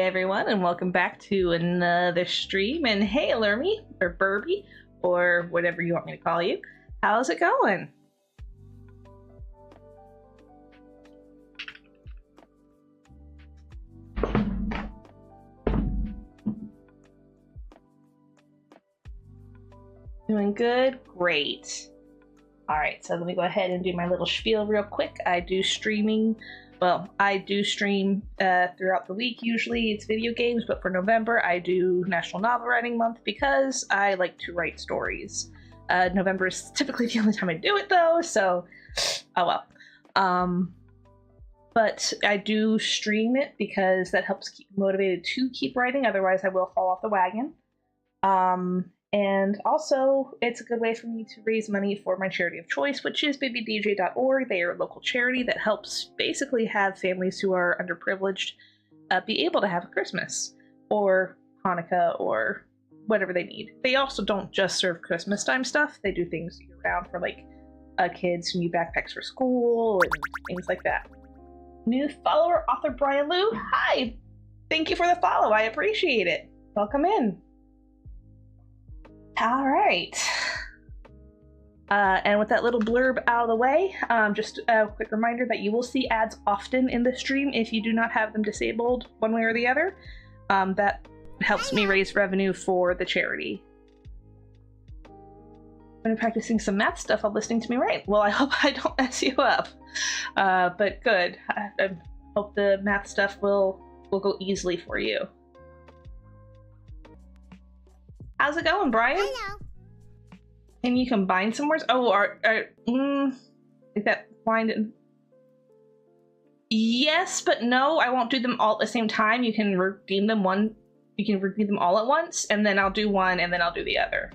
everyone, and welcome back to another stream. And hey, Lermy, or Burby, or whatever you want me to call you. How's it going? Doing good? Great. Alright, so let me go ahead and do my little spiel real quick. I do stream throughout the week. Usually it's video games, but for November I do National Novel Writing Month because I like to write stories. November is typically the only time I do it though, so oh well. But I do stream it because that helps keep me motivated to keep writing, otherwise I will fall off the wagon. And also, it's a good way for me to raise money for my charity of choice, which is BabyDJ.org. They are a local charity that helps basically have families who are underprivileged be able to have a Christmas or Hanukkah or whatever they need. They also don't just serve Christmas time stuff. They do things year round for like kids who need backpacks for school and things like that. New follower, author Brian Liu. Hi! Thank you for the follow. I appreciate it. Welcome in. All right. And with that little blurb out of the way, just a quick reminder that you will see ads often in the stream if you do not have them disabled one way or the other. That helps me raise revenue for the charity. I'm going to be practicing some math stuff while listening to me write. Well, I hope I don't mess you up. But good. I hope the math stuff will go easily for you. How's it going, Brian? Hello. Can you combine some words? Oh, is that blind? Yes, but no. I won't do them all at the same time. You can redeem them all at once, and then I'll do one, and then I'll do the other.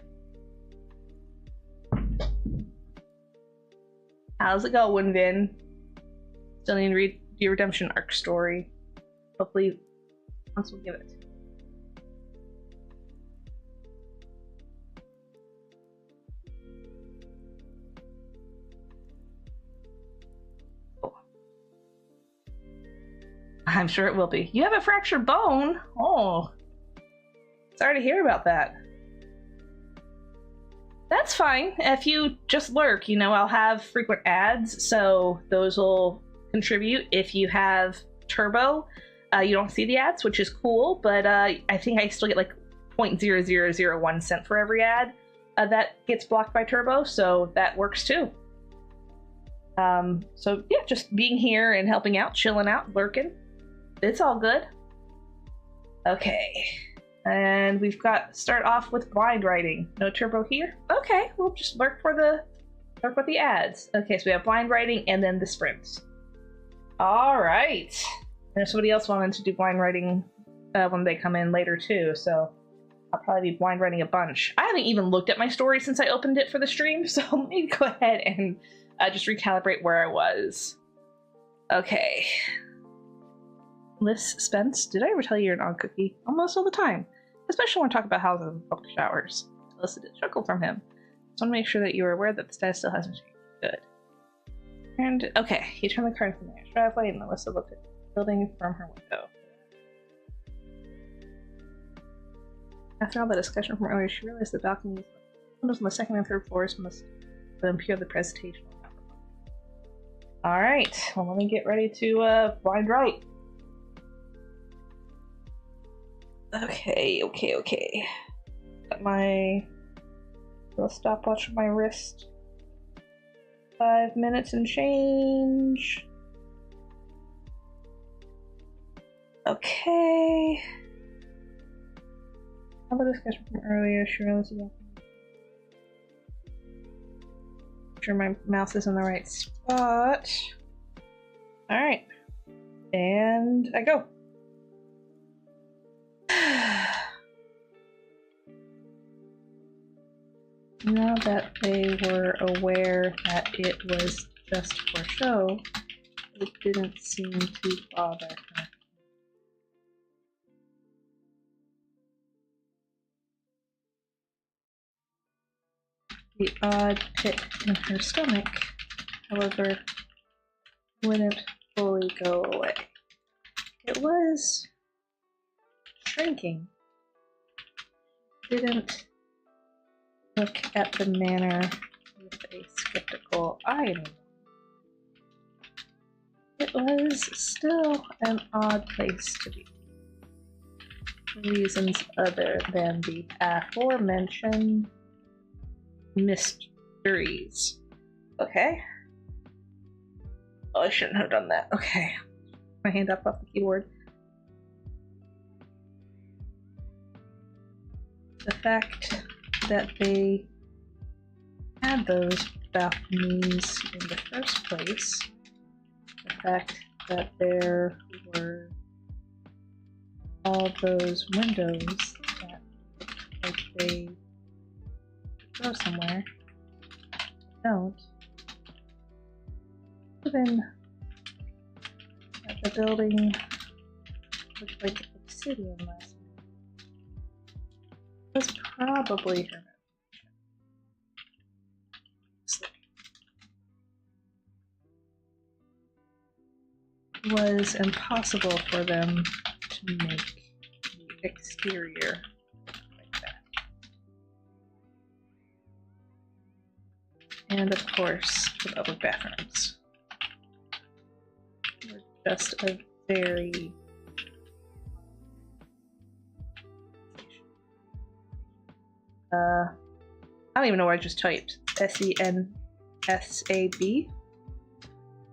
How's it going, Vin? Still need to read your redemption arc story. Hopefully, once we'll give it. I'm sure it will be. You have a fractured bone? Oh. Sorry to hear about that. That's fine. If you just lurk, you know, I'll have frequent ads, so those will contribute. If you have Turbo, you don't see the ads, which is cool, but I think I still get like 0.0001 cent for every ad that gets blocked by Turbo, so that works too. So yeah, just being here and helping out, chilling out, lurking. It's all good. Okay, and we've got start off with blind writing. No Turbo here. Okay, we'll just lurk with the ads. Okay, so we have blind writing and then the sprints. All right. And somebody else wanted to do blind writing when they come in later too, so I'll probably be blind writing a bunch. I haven't even looked at my story since I opened it for the stream, so let me go ahead and just recalibrate where I was. Okay. Liz Spence, did I ever tell you you're an odd cookie? Almost all the time. Especially when I talk about houses and public showers. I elicited a chuckle from him. Just want to make sure that you are aware that the status still hasn't changed. Good. And, okay, he turned the car into the driveway and Melissa looked at the building from her window. After all the discussion from earlier, she realized the balcony windows on the second and third floors must impede the presentation. Alright, well let me get ready to blind write. Okay. Got my little stopwatch on my wrist. 5 minutes and change. Okay. How about discussion from earlier? She realized about. Make sure my mouse is in the right spot. Alright. And I go. Now that they were aware that it was just for show, it didn't seem to bother her. The odd pit in her stomach, however, wouldn't fully go away. It was shrinking. Didn't look at the manor with a skeptical eye anymore. It was still an odd place to be. Reasons other than the aforementioned mysteries. Okay. Oh, I shouldn't have done that. Okay. My hand up off the keyboard. The fact that they had those balconies in the first place, the fact that there were all those windows that look like they go somewhere, don't. Even that the building looked like obsidian last night was probably her imagination. It was impossible for them to make the exterior like that. And of course, the public bathrooms were just a very I don't even know what I just typed. SENSAB?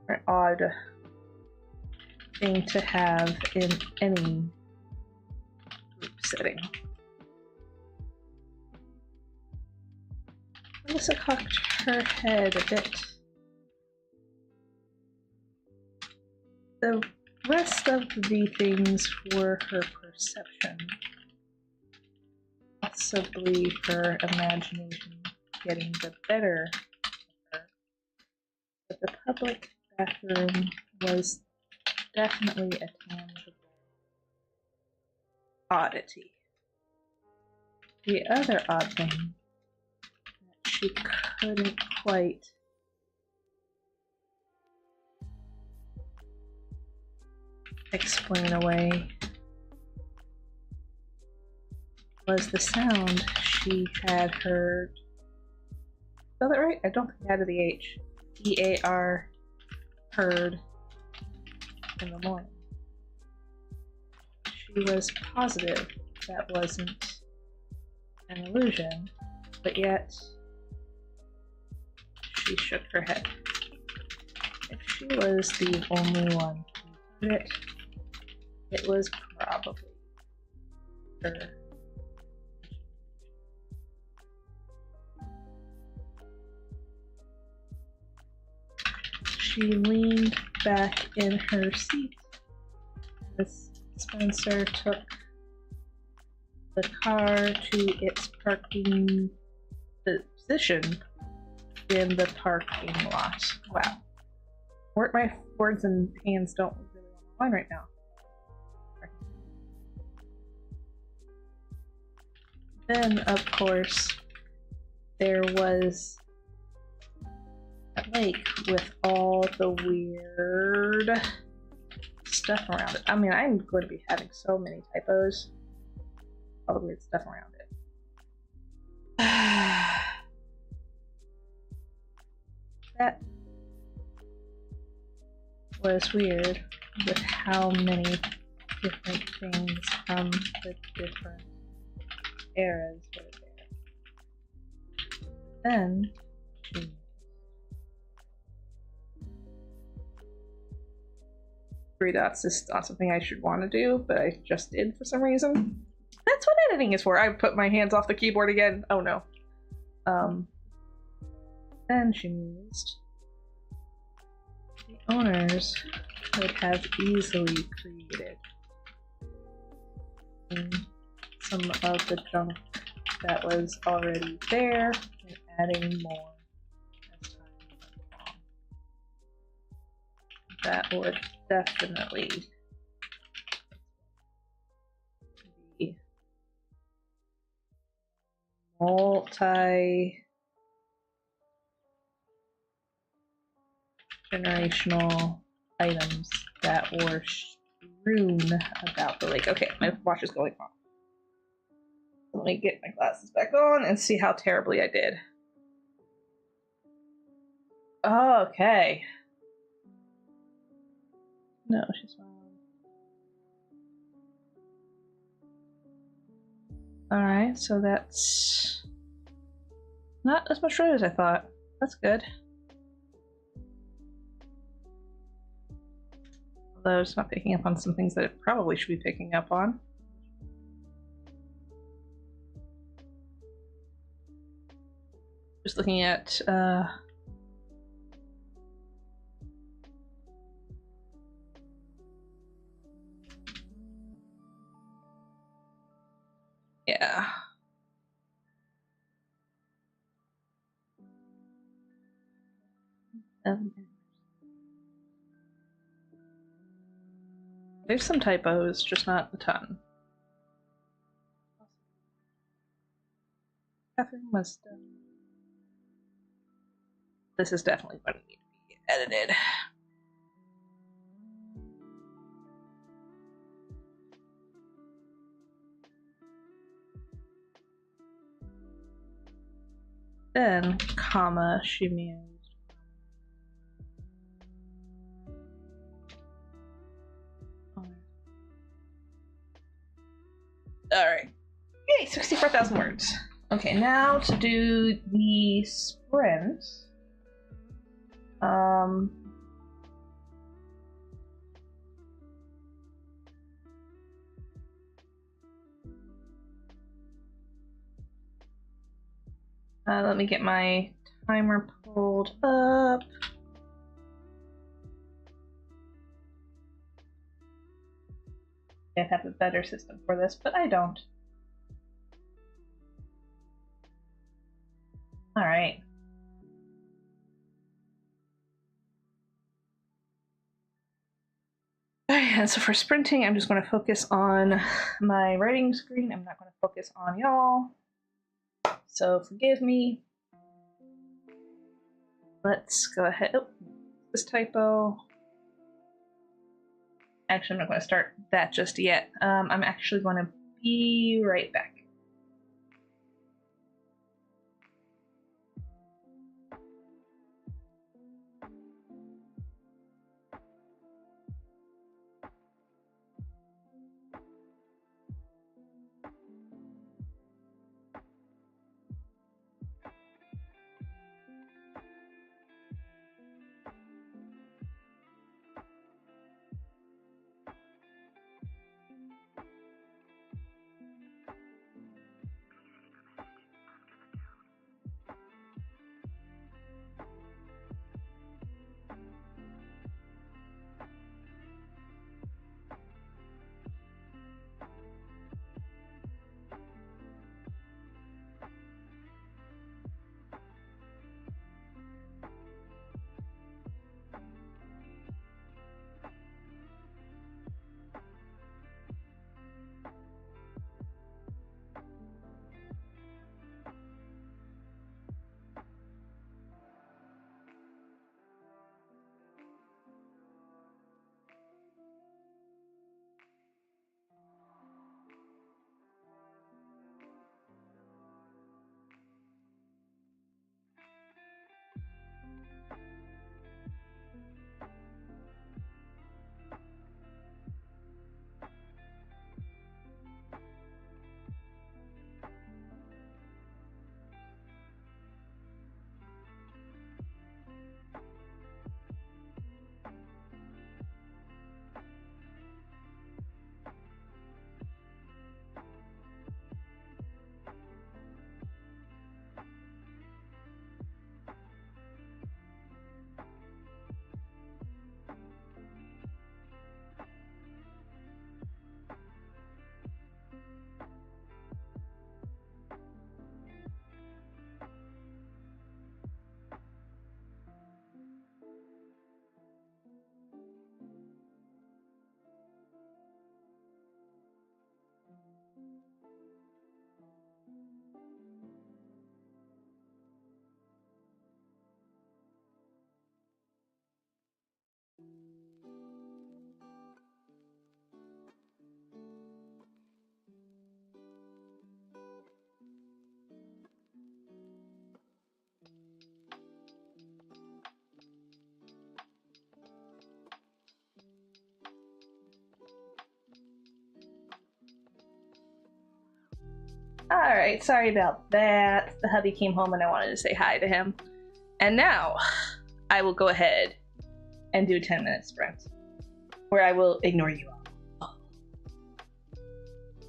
An odd thing to have in any group setting. Melissa cocked her head a bit. The rest of the things were her perception. Possibly her imagination getting the better of her. But the public bathroom was definitely a tangible oddity. The other odd thing that she couldn't quite explain away was the sound she had heard. Spell it right? I don't think I added the H. E-A-R, heard in the morning. She was positive that wasn't an illusion, but yet she shook her head. If she was the only one who heard it, it was probably her. She leaned back in her seat as Spencer took the car to its parking position in the parking lot. Wow. My words and hands don't really align right now. Then, of course, there was a lake with all the weird stuff around it. I mean, I'm going to be having so many typos. All the weird stuff around it. That was weird with how many different things from the different eras were there. Then she 3 dots is not something I should want to do, but I just did for some reason. That's what editing is for. I put my hands off the keyboard again. Oh no. Then she mused. The owners could have easily created some of the junk that was already there and adding more as time went along. That would definitely be multi-generational items that were rune about the lake. Okay, my watch is going off. Let me get my glasses back on and see how terribly I did. Okay. No, she's fine. Alright, so that's not as much road as I thought. That's good. Although it's not picking up on some things that it probably should be picking up on. Just looking at yeah. There's some typos, just not a ton. Catherine was done. This is definitely going to need to be edited. Then, comma, she mused. Alright. Yay, 64,000 words. Okay, now to do the sprint. Let me get my timer pulled up. I have a better system for this, but I don't. All right. And so for sprinting, I'm just going to focus on my writing screen. I'm not going to focus on y'all. So forgive me. Let's go ahead. Oh, this typo. Actually, I'm not going to start that just yet. I'm actually going to be right back. Alright, sorry about that. The hubby came home and I wanted to say hi to him. And now, I will go ahead and do a 10-minute sprint. Where I will ignore you all.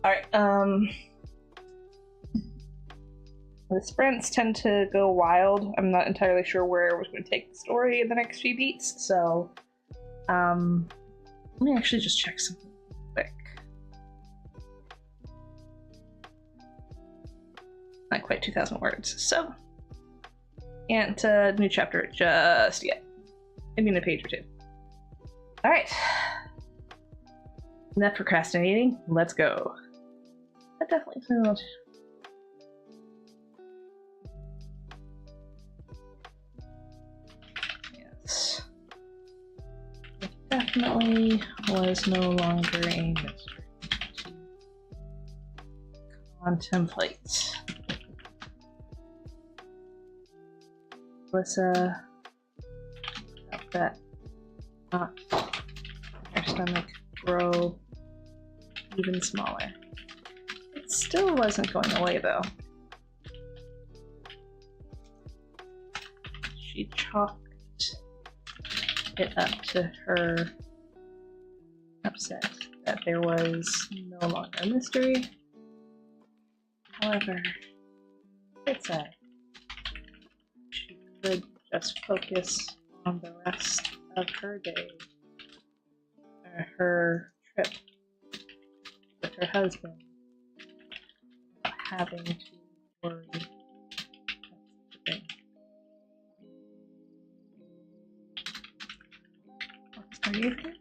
Alright, the sprints tend to go wild. I'm not entirely sure where we're going to take the story in the next few beats, so let me actually just check something quick. Not quite 2,000 words, so can't new chapter just yet. Maybe in a page or two. Alright. Enough procrastinating, let's go. That definitely feels. Yes. It definitely was no longer a mystery to contemplate. Alyssa felt that not her stomach grow even smaller. It still wasn't going away though. She chalked it up to her upset that there was no longer a mystery. However, it's sad. She could just focus on the rest of her day, or her trip with her husband, without having to worry about such a thing. Are you here?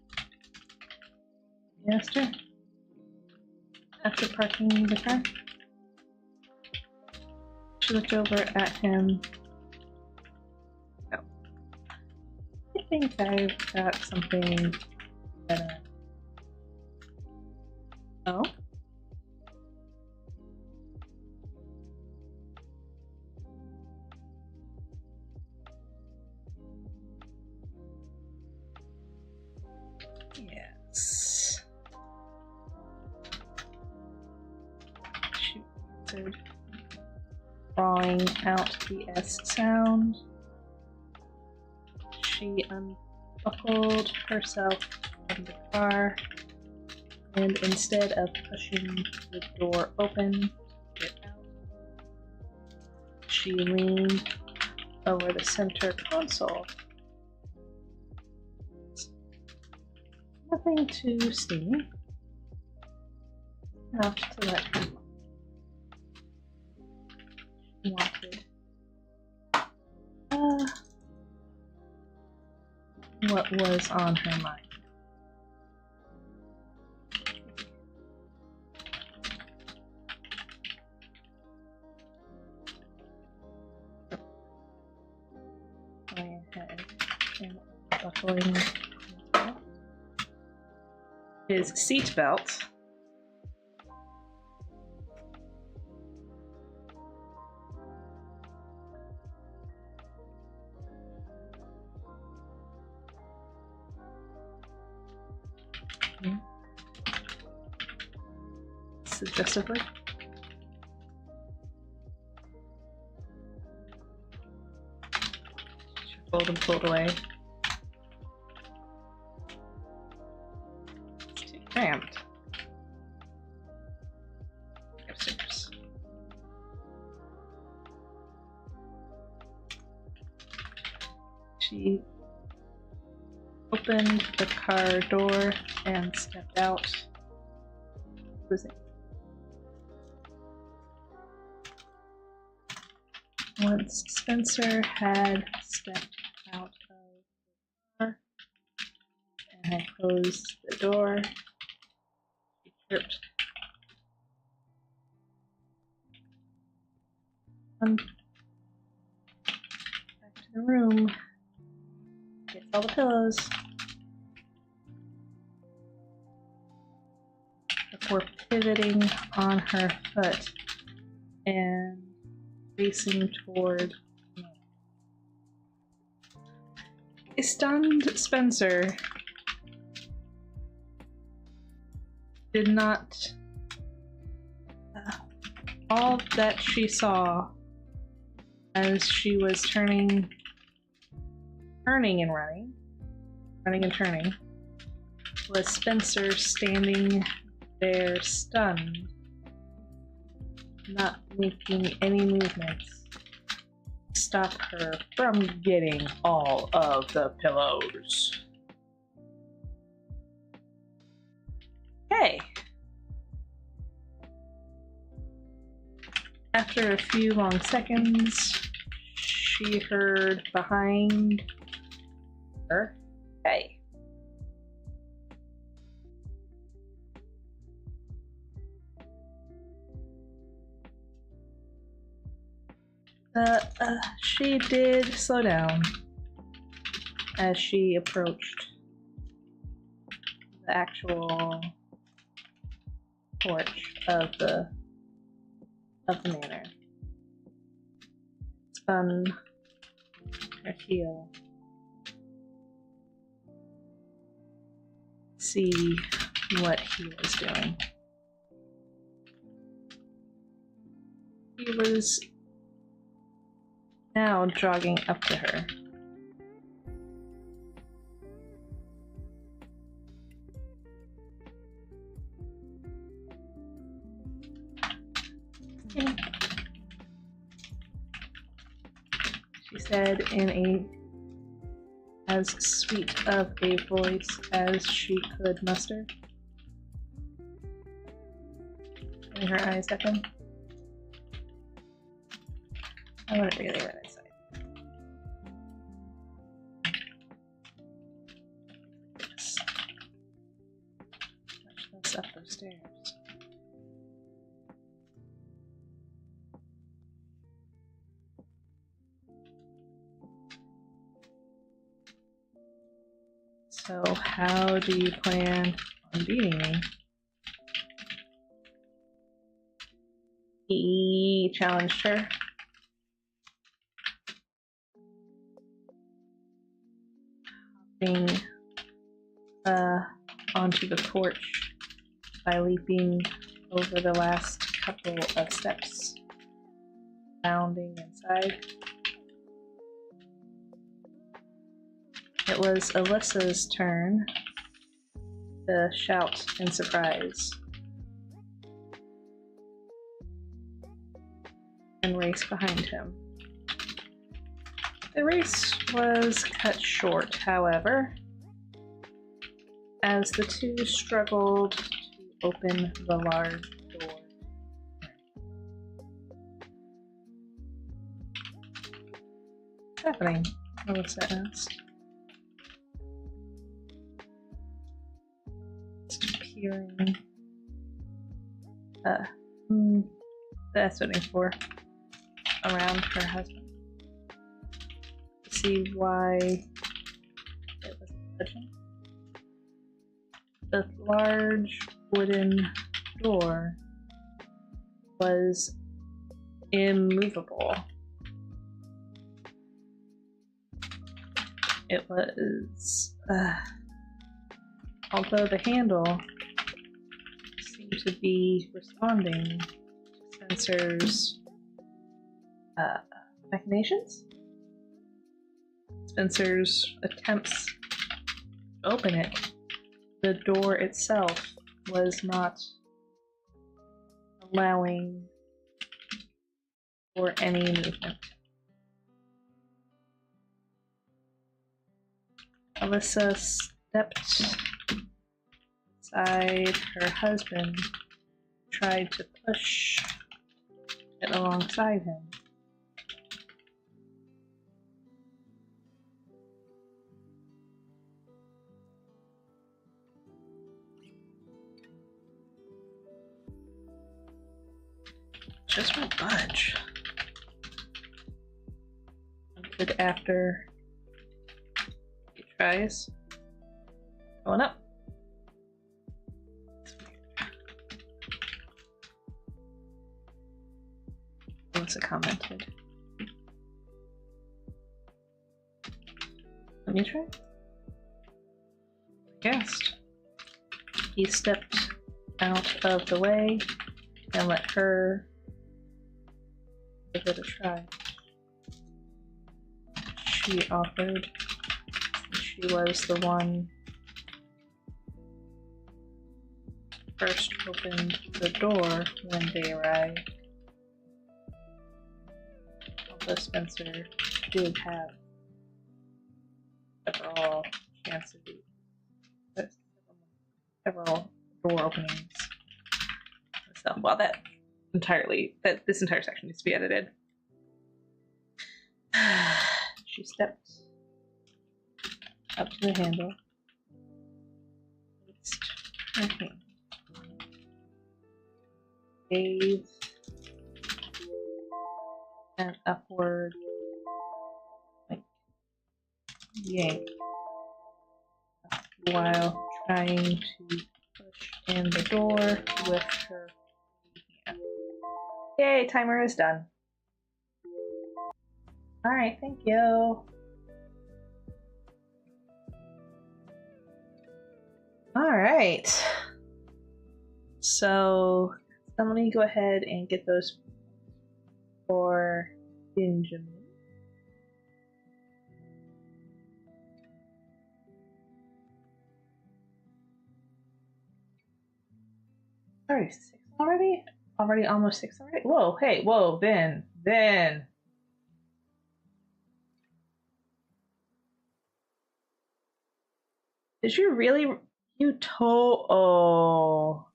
Yes, sir. After parking the car, she looked over at him. Oh. I think I've got something better. Oh? Yes. She answered, drawing out the S sound. She unbuckled herself from the car, and instead of pushing the door open to get out, she leaned over the center console. Nothing to see. Enough to let her know. She wanted what was on her mind. Going ahead and buckling his seatbelt. Suggestively. Shuffled and pulled away. It's too cramped. Upstairs. She opened the car door and stepped out. Once Spencer had stepped out of the car and had closed the door, she chirped, back to the room, gets all the pillows, before pivoting on her foot and facing toward me. A stunned Spencer did not all that she saw as she was turning and running and turning, was Spencer standing there stunned, not making any movements to stop her from getting all of the pillows. Okay. After a few long seconds, she heard behind her, "Hey." She did slow down as she approached the actual porch of the manor. Spun her heel. See what he was doing. He was now jogging up to her. She said in as sweet of a voice as she could muster, turning her eyes at him. I want to figure the other side. Much less up those stairs. So, how do you plan on beating me? He challenged her. Hopping onto the porch by leaping over the last couple of steps, bounding inside. It was Alyssa's turn to shout in surprise and race behind him. The race was cut short, however, as the two struggled to open the large door. What's happening? Alyssa asked. Peering. That's what I'm for. Around her husband. To see why it was pushing. The large wooden door was immovable. It was, although the handle seemed to be responding to Spencer's machinations. Spencer's attempts to open it. The door itself was not allowing for any movement. Alyssa stepped beside her husband, tried to push it alongside him. Just won't budge. Good after he tries. Going up. Alyssa commented. Let me try. Guessed. He stepped out of the way and let her give it a try. She offered. She was the one first opened the door when they arrived. Although Spencer did have several chances, several door openings. So, well, this entire section needs to be edited. She stepped up to the handle, placed her hand, gave an upward yank while trying to push in the door with her hand. Yay, timer is done. Alright, thank you. Alright. So let me go ahead and get those for Benjamin. Sorry, 6 already? Already almost 6 already? Whoa, hey, whoa, Ben. Did you really? You told. Oh.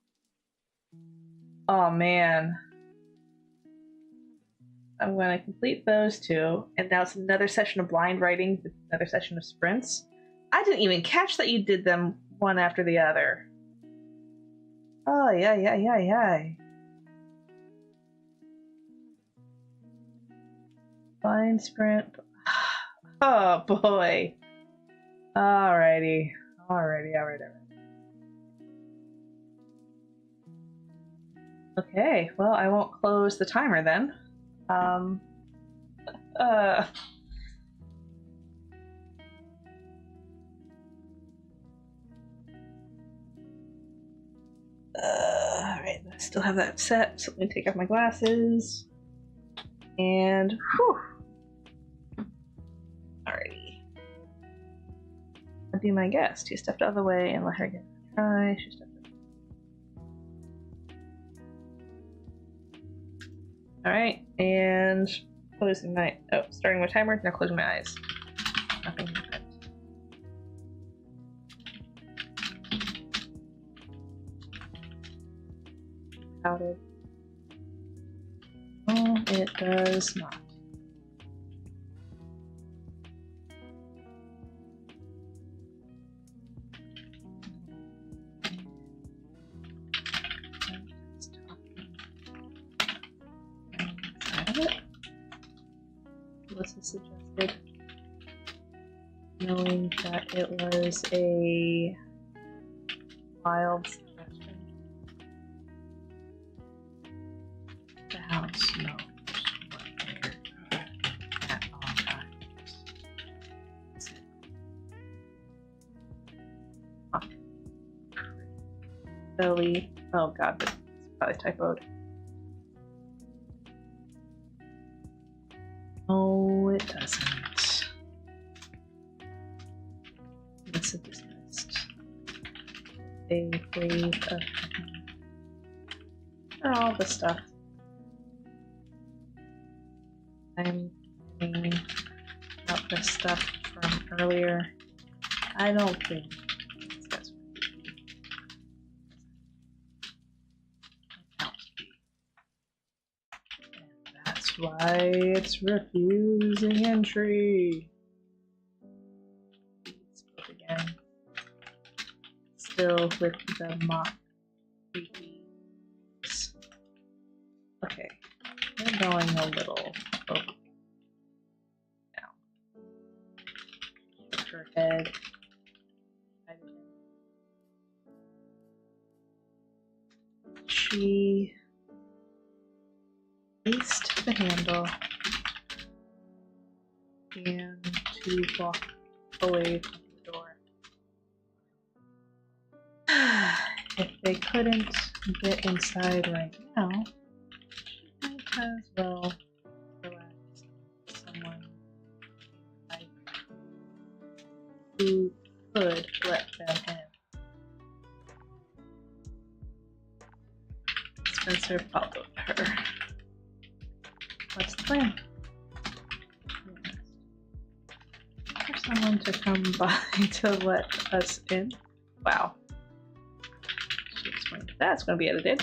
Oh, man. I'm going to complete those two, and now it's another session of blind writing, another session of sprints. I didn't even catch that you did them one after the other. Oh, yeah. Blind sprint. Oh, boy. Alrighty. Okay, well, I won't close the timer then. Alright, I still have that set, so let me take off my glasses. And, whew. Alrighty. I'll be my guest. You stepped out of the way and let her get a try. She stepped out. Alright, and closing my, starting my timer, now closing my eyes. Nothing happened. Outed. Oh, it does not. Melissa suggested, knowing that it was a wild suggestion. The house knows what they're at all times. Billy, oh god, this is probably typoed. No, it doesn't. It's a dismissed. A wave of or all the stuff. I'm thinking about this stuff from earlier. I don't think that's why it's refusing entry. Spoke again. Still with the mock creepies. Okay, we're going a little over now. Shook her head. She released the handle and to walk away from the door. If they couldn't get inside right now, she might as well So follow her. What's the plan? For someone to come by to let us in. Wow. She explained that's going to be edited.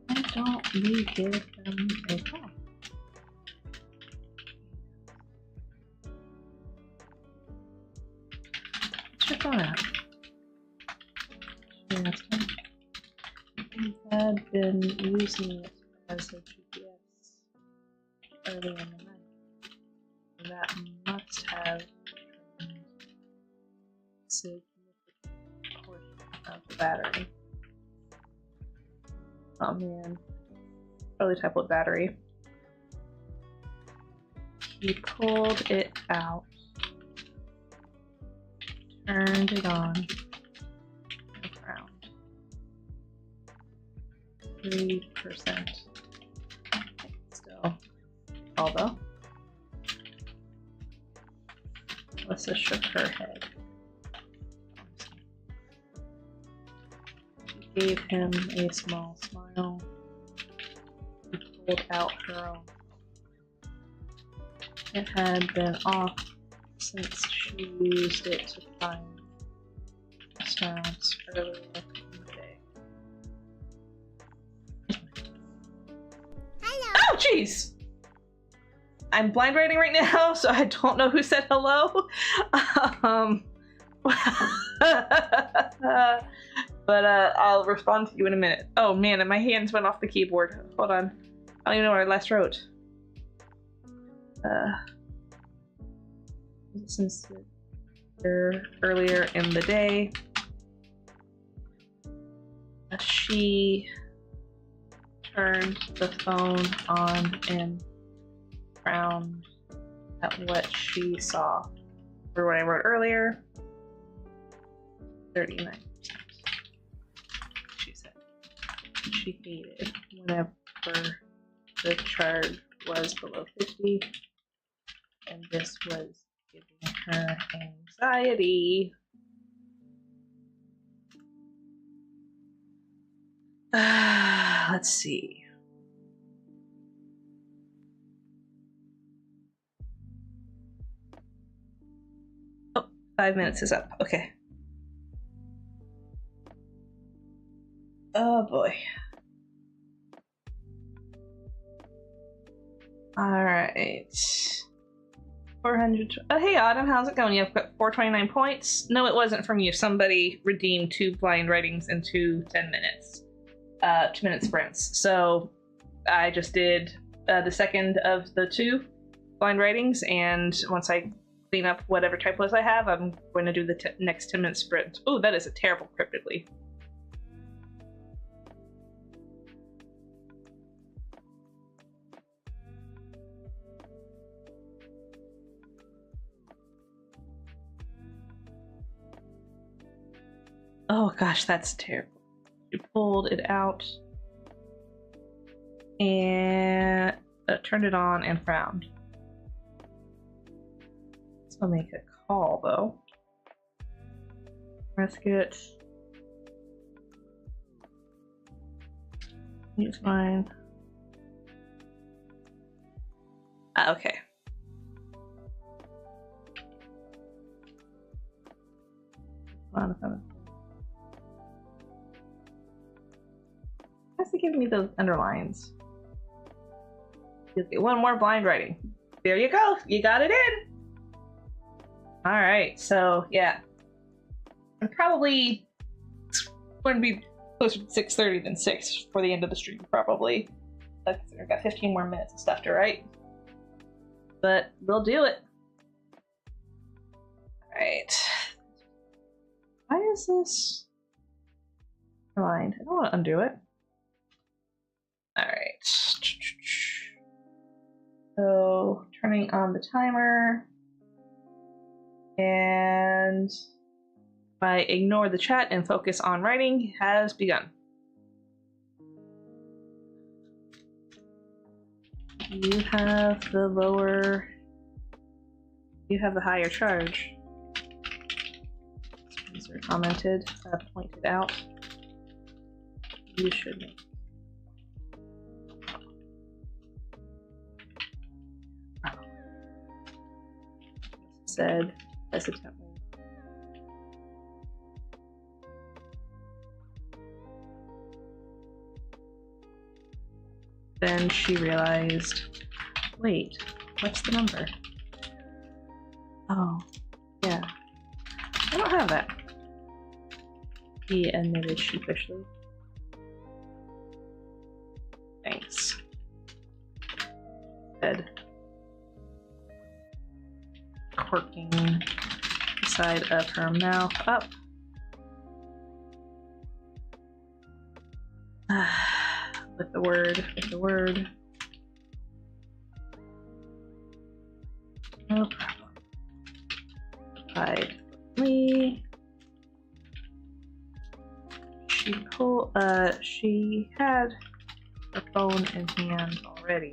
Why don't we give them a call? What's your phone at? We had been using it as a GPS earlier in the night. That must have a significant portion of the battery. Oh man, early type of battery. He pulled it out, turned it on, and frowned. 3%. Still, although. Alyssa shook her head. She gave him a small smile. She pulled out her own. It had been off since she used it to find sounds earlier in the day. Hello! Oh, jeez! I'm blind writing right now, so I don't know who said hello. But I'll respond to you in a minute. Oh man, and my hands went off the keyboard. Hold on. I don't even know what I last wrote. Since earlier in the day, she turned the phone on and frowned at what she saw. For what I wrote earlier, 39%. She said she hated whenever the charge was below 50, and this was giving her anxiety. Let's see. Oh, 5 minutes is up. Okay. Oh boy. Alright. 400. Oh, hey Autumn, how's it going? You've got 429 points. No, it wasn't from you. Somebody redeemed 2 blind writings into 10 minutes. 2-minute sprints. So I just did the second of the 2 blind writings, and once I clean up whatever typos I have, I'm going to do the next 10-minute sprint. Oh, that is a terrible cryptically. Oh gosh, that's terrible. She pulled it out and turned it on and frowned. This will make a call though. Risk it. Use mine. Okay. Has to give me those underlines. Just get one more blind writing. There you go. You got it in. All right. So yeah, I'm probably going to be closer to 6:30 than 6 for the end of the stream. Probably. I've got 15 more minutes of stuff to write, but we'll do it. All right. Why is this? Never mind. I don't want to undo it. Alright. So, turning on the timer. And if I ignore the chat and focus on writing, has begun. You have the lower. You have the higher charge. Spencer commented, pointed out. you should make. Said hesitantly. Then she realized, wait, what's the number? Oh, yeah. I don't have that. He admitted sheepishly. Thanks. Said, quirking the side of her mouth up. With the word. No problem. Replied quickly. She had her phone in hand already.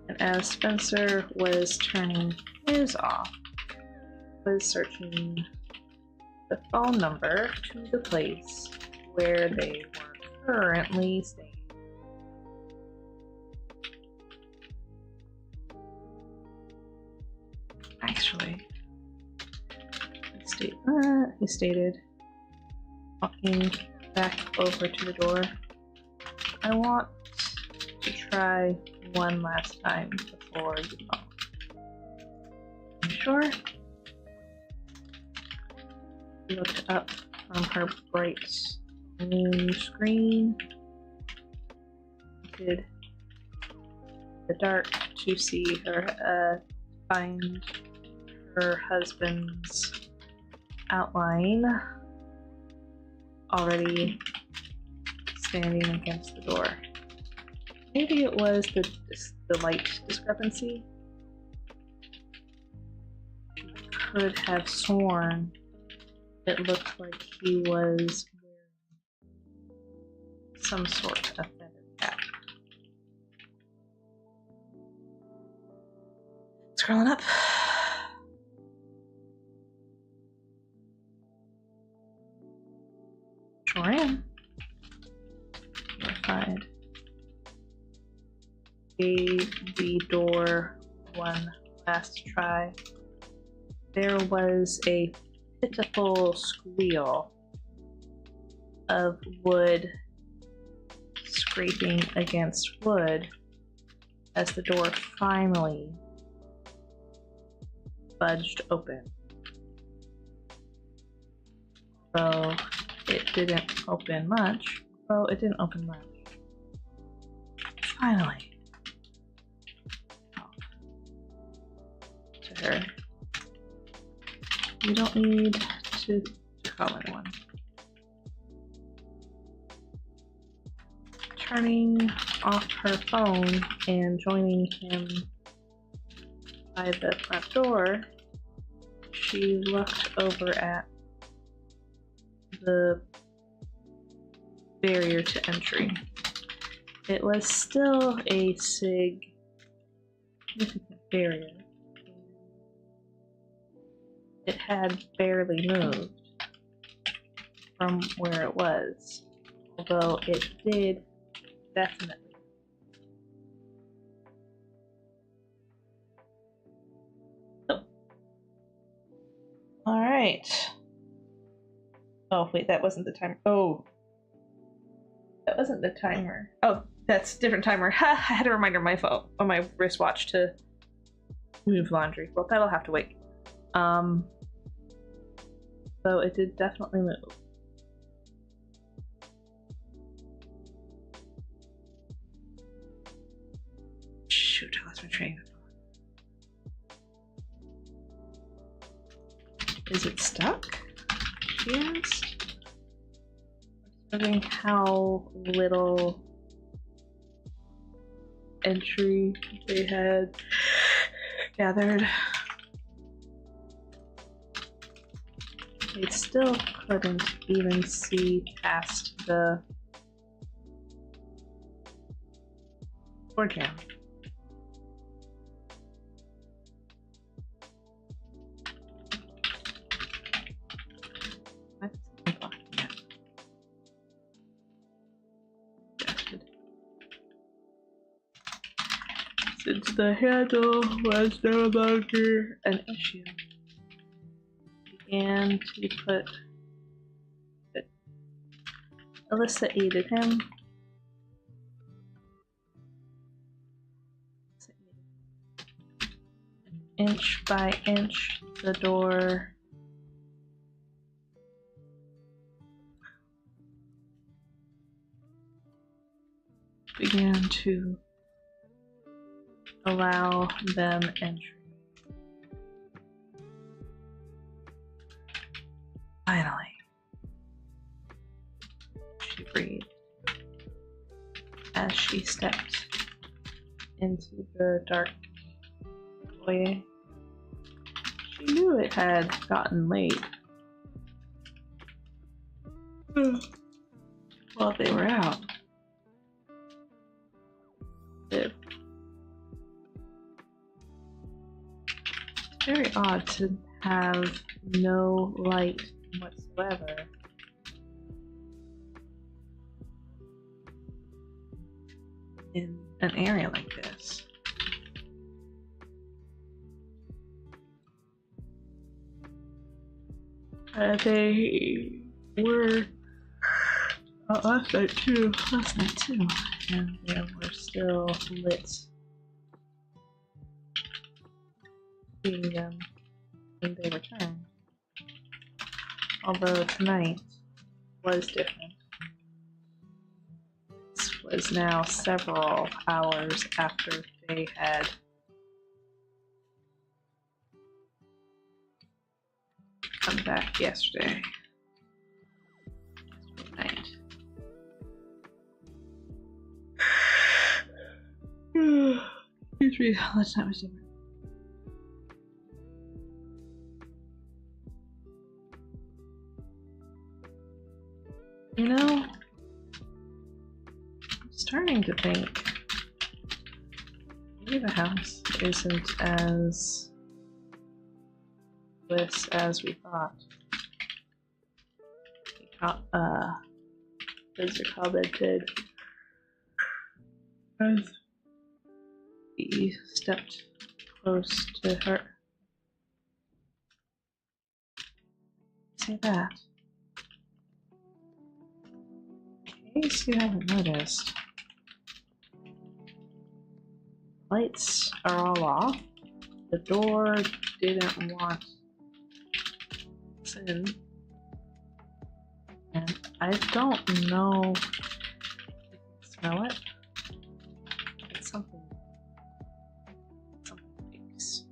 And as Spencer was turning his off, was searching the phone number to the place where they were currently staying. Actually, he stated, walking back over to the door, I want to try one last time before you go. You sure? She looked up from her bright new screen. Did the dark to see her find her husband's outline already standing against the door. Maybe it was the light discrepancy. She could have sworn it looked like he was wearing some sort of feather cap. Scrolling up. Sure am. Verified. Gave the door one last try. There was a pitiful squeal of wood scraping against wood as the door finally budged open. Though it didn't open much. Finally. To her. You don't need to call anyone. Turning off her phone and joining him by the front door, she looked over at the barrier to entry. It was still a significant barrier. It had barely moved from where it was, although it did definitely. Oh. All right. Oh, wait, that wasn't the timer. Oh. That wasn't the timer. Oh, that's a different timer. Ha! I had a reminder on my phone, on my wristwatch to move laundry. Well, that'll have to wait. So it did definitely move. Shoot, I lost my train of thought. Is it stuck? She asked. Observing how little entry they had gathered. They still couldn't even see past the door jam. Since the handle was no longer an issue, began to put. Alyssa aided him. Inch by inch, the door began to allow them entry. Finally, she breathed as she stepped into the dark foyer. She knew it had gotten late while they were out. It's very odd to have no light whatsoever. In an area like this. They were last night too, and they were still lit. Seeing them when they returned. Although tonight was different. This was now several hours after they had come back yesterday night. Excuse me, last night was different. You know, I'm starting to think maybe the house isn't as bliss as we thought. Visitor commented as he stepped close to her. Say that. In case you haven't noticed, lights are all off. The door didn't want us in. And I don't know if you can smell it. It's something makes.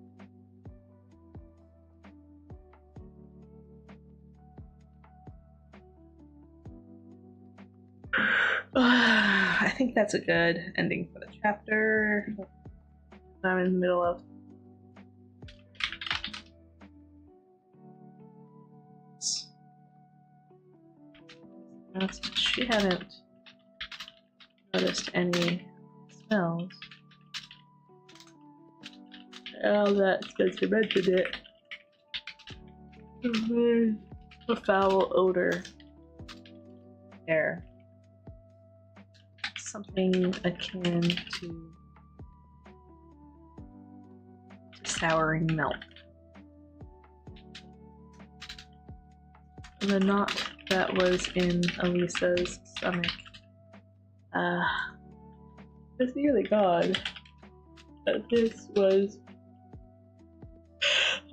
I think that's a good ending for the chapter. I'm in the middle of. She hadn't noticed any smells. Now that Spencer mentioned it, there's a foul odor there. Something akin to souring milk. The knot that was in Elisa's stomach was nearly gone. This was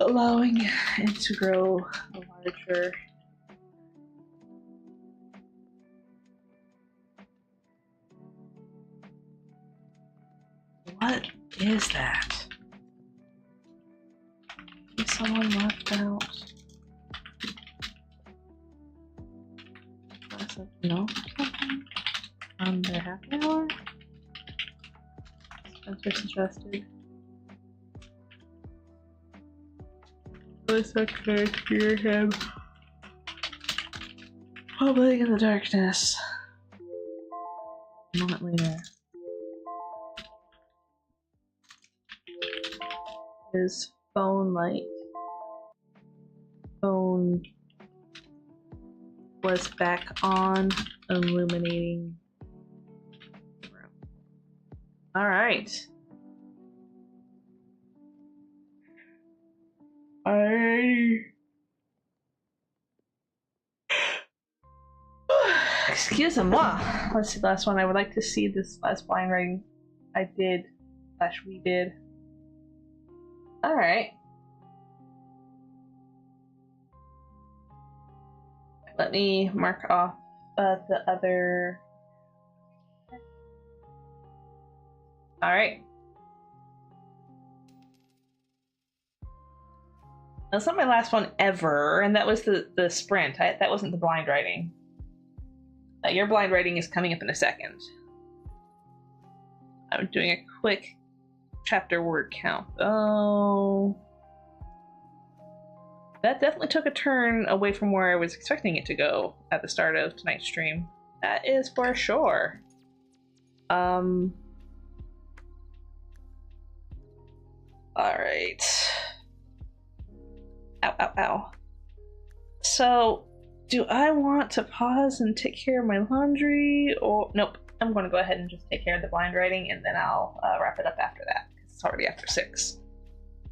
allowing it to grow larger. What is that? Maybe someone left out. No, something on their happy hour? Spencer suggested. Melissa could hear him bubbling in the darkness. A moment later, his phone was back on, illuminating the room. All right. Excuse-moi. Let's see the last one. I would like to see this last blind writing I did / we did. Alright. Let me mark off the other. Alright. That's not my last one ever, and that was the sprint. That wasn't the blind writing. Your blind writing is coming up in a second. I'm doing a quick chapter word count. Oh. That definitely took a turn away from where I was expecting it to go at the start of tonight's stream. That is for sure. Alright. Ow, ow, ow. So, do I want to pause and take care of my laundry? Or nope, I'm going to go ahead and just take care of the blind writing, and then I'll wrap it up after that, because it's already after 6.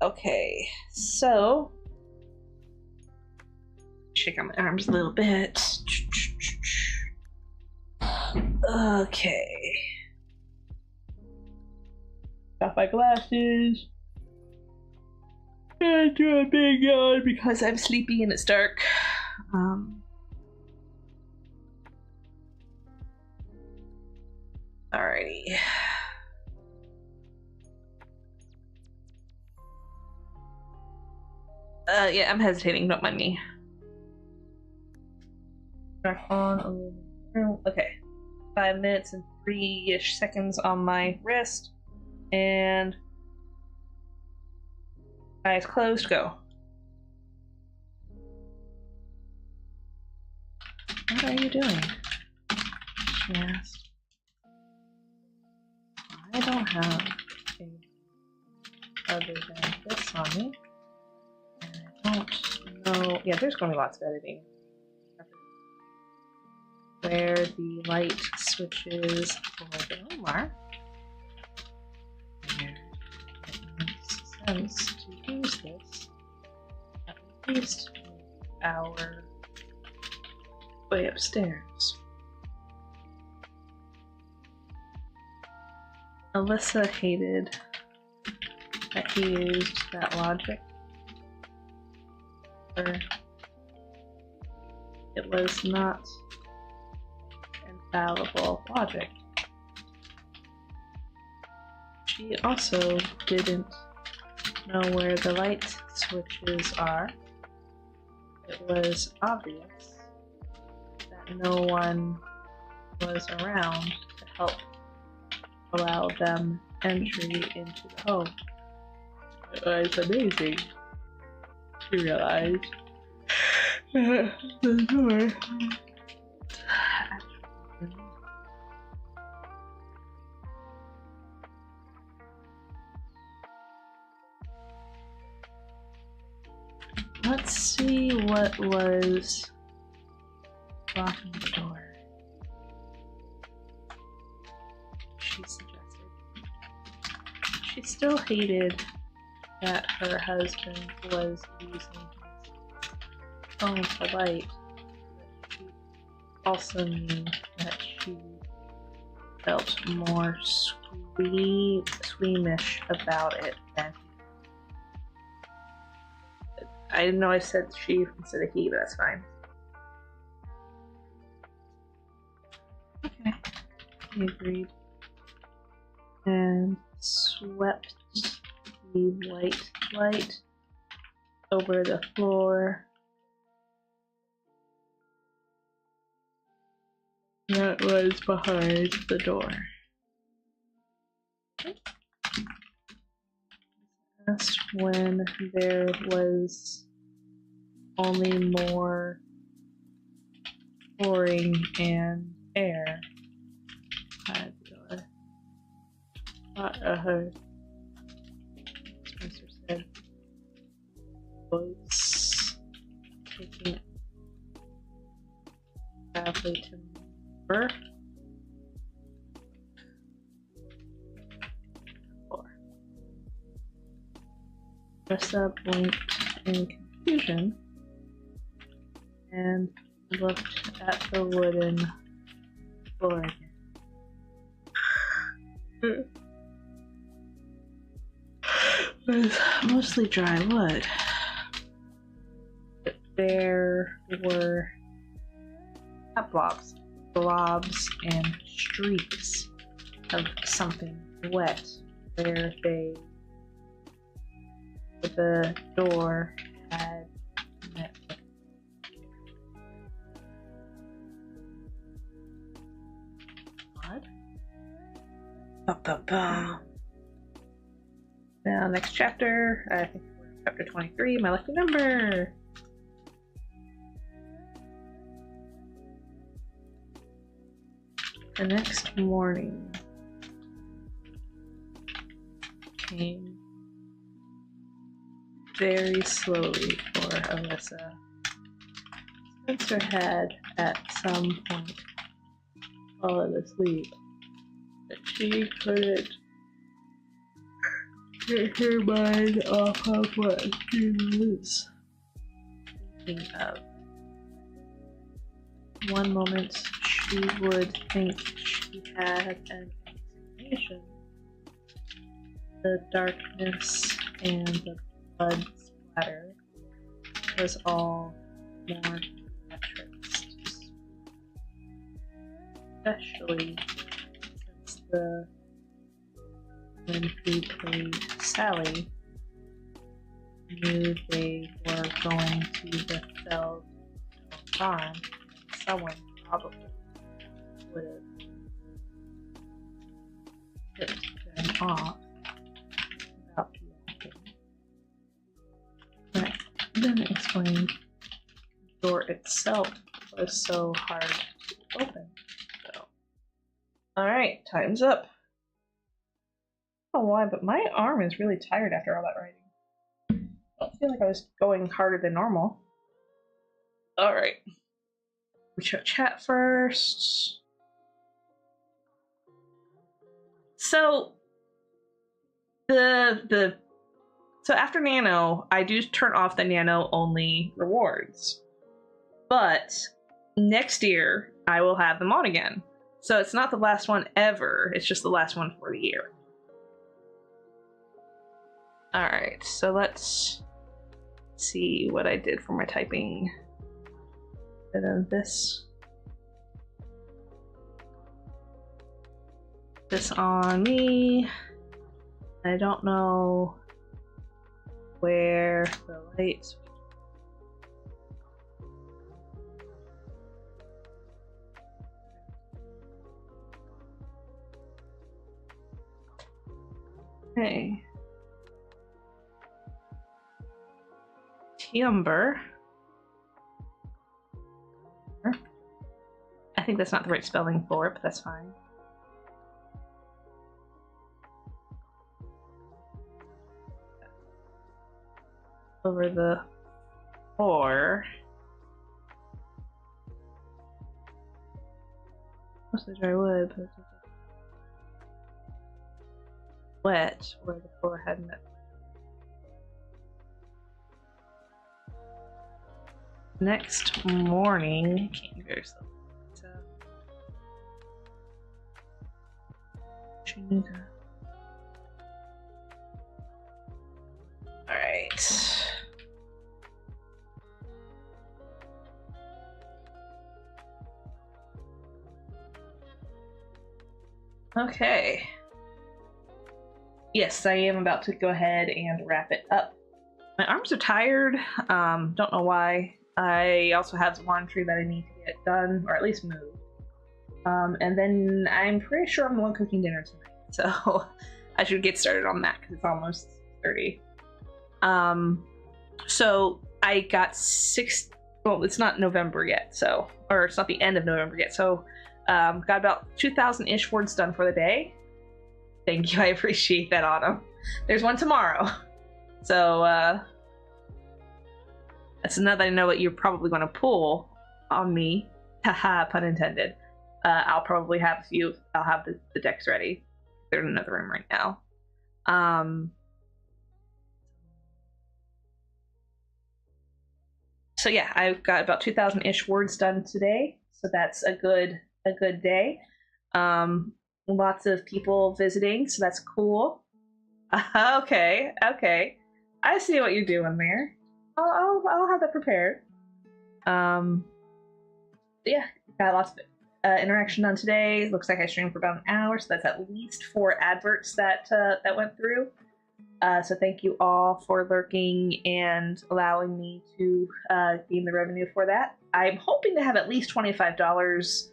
Okay, so shake out my arms a little bit. Okay. Got my glasses. And do a big yawn because I'm sleepy and it's dark. Alrighty. Yeah, I'm hesitating, don't mind me. Back on. Okay. 5 minutes and 3-ish seconds on my wrist. And eyes closed, go. What are you doing? She asked. I don't have anything other than this on me. And I don't know. Yeah, there's going to be lots of editing. Where the light switches for the Omar. Where it makes sense to use this, at least our way upstairs. Alyssa hated that he used that logic. Or it was not infallible logic. She also didn't know where the light switches are. It was obvious that no one was around to help allow them entry into the home. It was amazing to realize the door. Let's see what was blocking the door. She suggested. She still hated that her husband was using his phone for light. She also knew that she felt more squeamish about it than I didn't know I said she instead of he, but that's fine. Okay. He agreed. And swept the white light over the floor. That was behind the door. Just when there was only more pouring and air. Spencer said, was taking badly to birth. Marissa blinked in confusion and looked at the wooden floor again. It was mostly dry wood. But there were not blobs and streaks of something wet where the door had met. What? Ba-ba-ba. Now, next chapter, I think we're chapter 23, my lucky number. The next morning came very slowly for Alyssa. Spencer had, at some point, fallen asleep, but she couldn't get her mind off of what she was thinking of. One moment she would think she had an explanation. The darkness and the blood splatter was all more theatrics, especially since the woman who played Sally knew they were going to the Feld farm. Someone probably would have tipped them off about the acting. That then explained the door itself was so hard to open. So, alright, time's up. I don't know why, but my arm is really tired after all that writing. I don't feel like I was going harder than normal. Alright. We should chat first. So so after Nano, I do turn off the Nano only rewards. But next year I will have them on again. So it's not the last one ever, it's just the last one for the year. Alright, so let's see what I did for my typing. And then this on me. I don't know where the lights. Okay. Timber. I think that's not the right spelling for it, but that's fine. Over the floor. Mostly dry wood, but it's wet where the floor had met. Next morning, came very slowly. Alright. Okay. Yes, I am about to go ahead and wrap it up. My arms are tired. Don't know why. I also have some laundry that I need to get done, or at least moved. And then I'm pretty sure I'm the one cooking dinner tonight, so I should get started on that because it's almost 30. So I got well, it's not November yet, so, or it's not the end of November yet, so got about 2,000-ish words done for the day. Thank you, I appreciate that, Autumn. There's one tomorrow, so that's another. I know what you're probably going to pull on me. Haha, pun intended. I'll probably have a few. I'll have the decks ready. They're in another room right now. So yeah, I've got about 2,000-ish words done today, so that's a good day. Lots of people visiting, so that's cool. Okay, okay, I see what you're doing there. I'll have that prepared. Um, yeah, got lots of interaction done today. Looks like I streamed for about an hour, so that's at least 4 adverts that that went through. So thank you all for lurking and allowing me to gain the revenue for that. I'm hoping to have at least $25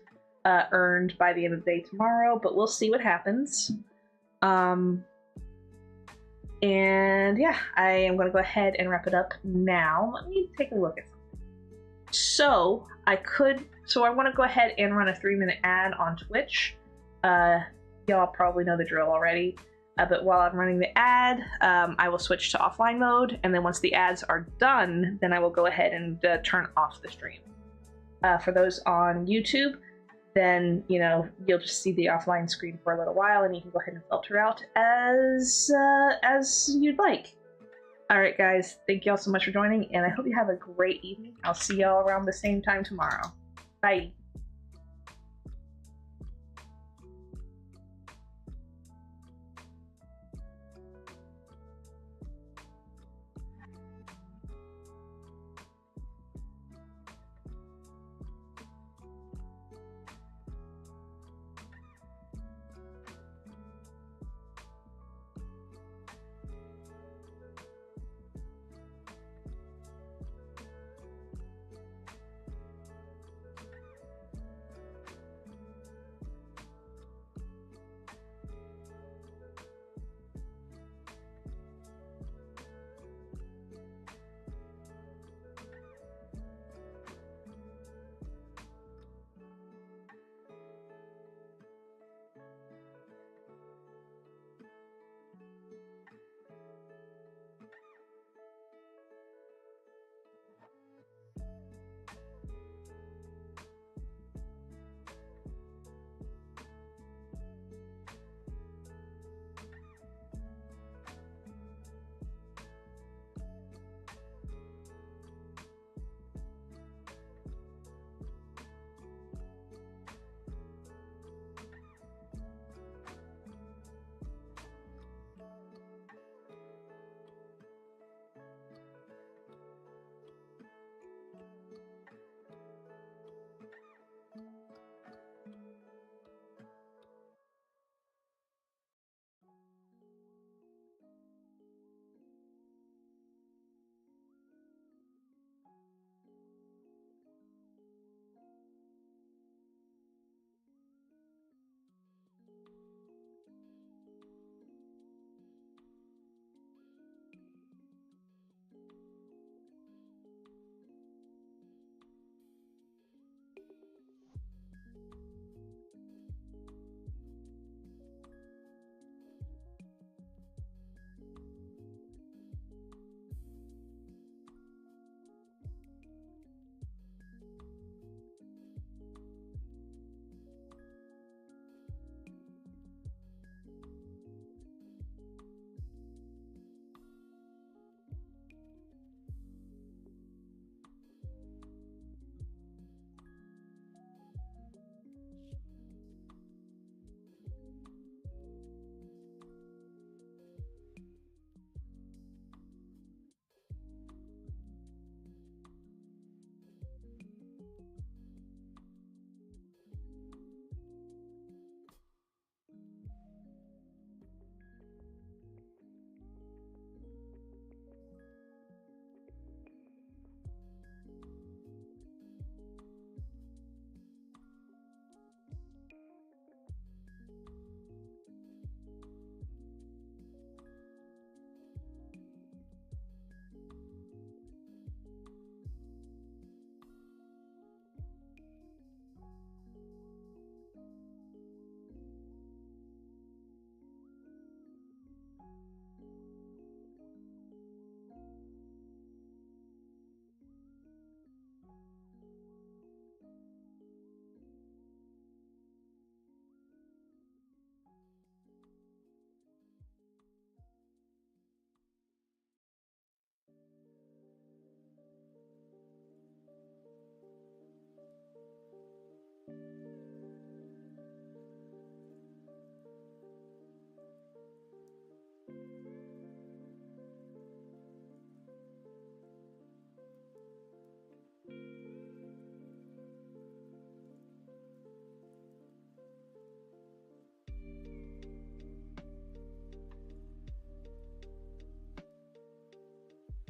earned by the end of the day tomorrow, but we'll see what happens. And yeah, I am going to go ahead and wrap it up now. Let me take a look at something. So I want to go ahead and run a 3-minute ad on Twitch. Y'all probably know the drill already. But while I'm running the ad, I will switch to offline mode, and then once the ads are done, then I will go ahead and turn off the stream. For those on YouTube, then you'll just see the offline screen for a little while, and you can go ahead and filter out as you'd like. All right, guys, thank you all so much for joining, and I hope you have a great evening. I'll see y'all around the same time tomorrow. Bye.